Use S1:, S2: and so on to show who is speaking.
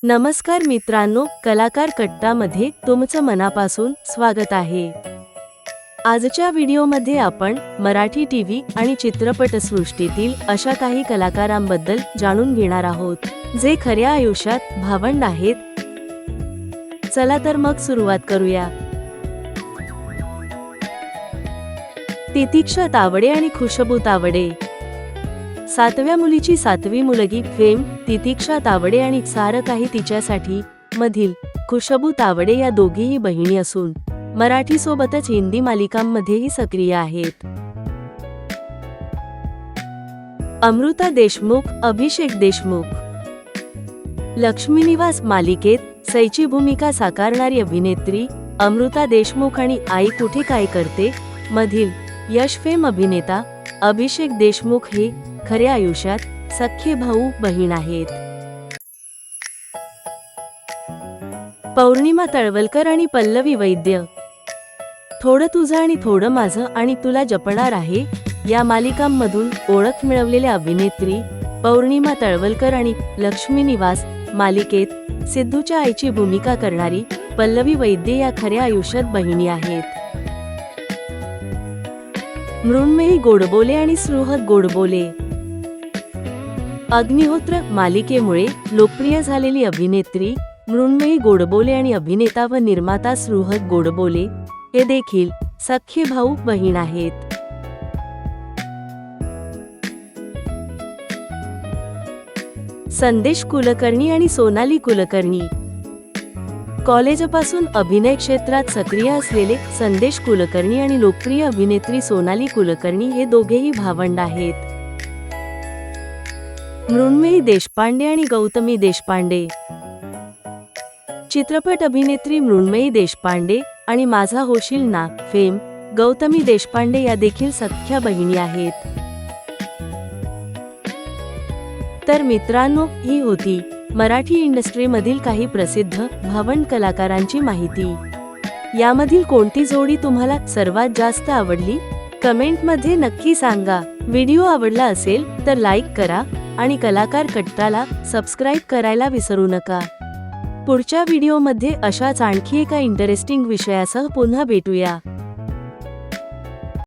S1: नमस्कार मित्रांनो, कलाकार कट्टामध्ये तुमचं मनापासून स्वागत आहे। आजच्या व्हिडिओमध्ये आपण मराठी टीव्ही आणि चित्रपटसृष्टीतील अशा काही कलाकारांबद्दल जाणून घेणार आहोत जे खऱ्या आयुष्यात भावंड आहेत। चला तर मग सुरुवात करूया। तितिक्षा तावडे आणि खुशबू तावडे। सातव्या मुलीची सातवी मुलगी फेम तितिक्षा तावडे आणि सारं काही तिच्यासाठी मधील खुशबू तावडे या दोघीही बहिणी असून मराठी सोबतच हिंदी मालिकांमध्येही सक्रिय आहेत। अमृता देशमुख, अभिषेक देशमुख। लक्ष्मी निवास मालिकेत सईची भूमिका साकारणारी अभिनेत्री अमृता देशमुख आणि आई कुठे काय करते मधील यश फेम अभिनेता अभिषेक देशमुख हे खऱ्या आयुष्यात सख्खे भाऊ बहीण आहेत। पौर्णिमा तळवलकर आणि पल्लवी वैद्य। थोडं तुझं आणि थोडं माझं आणि तुला जपणार आहे या मालिकांमधून ओळख मिळवलेल्या अभिनेत्री पौर्णिमा तळवलकर आणि लक्ष्मी निवास मालिकेत सिद्धूच्या आईची भूमिका करणारी पल्लवी वैद्य या खऱ्या आयुष्यात बहिणी आहेत। मृण्मयी गोडबोले आणि सुहृद गोडबोले। अग्निहोत्र मालिकेमुळे लोकप्रिय झालेली अभिनेत्री मृण्मयी गोडबोले आणि अभिनेता व निर्माता सुहृद गोडबोले हे देखील सख्खे भाऊ बहीण आहेत। संदेश कुलकर्णी आणि सोनाली कुलकर्णी। कॉलेजपासून अभिनय क्षेत्रात सक्रिय असलेले संदेश कुलकर्णी आणि लोकप्रिय अभिनेत्री सोनाली कुलकर्णी हे दोघेही भावंड आहेत। मृण्मयी देशपांडे आणि गौतमी देशपांडे। चित्रपट अभिनेत्री मृण्मयी देशपांडे आणि माझा होशील ना फेम गौतमी देशपांडे या देखील सख्ख्या बहिणी आहेत। तर मित्रांनो, ही होती मराठी इंडस्ट्रीमधील काही प्रसिद्ध भावंड कलाकारांची माहिती। यामधील कोणती जोडी तुम्हाला सर्वात जास्त आवडली कमेंटमध्ये नक्की सांगा। व्हिडिओ आवडला असेल तर लाईक करा आणि कलाकार कट्टाला सबस्क्राईब करायला विसरू नका। पुढच्या व्हिडिओमध्ये अशाच आणखी एका इंटरेस्टिंग विषयासह पुन्हा भेटूया।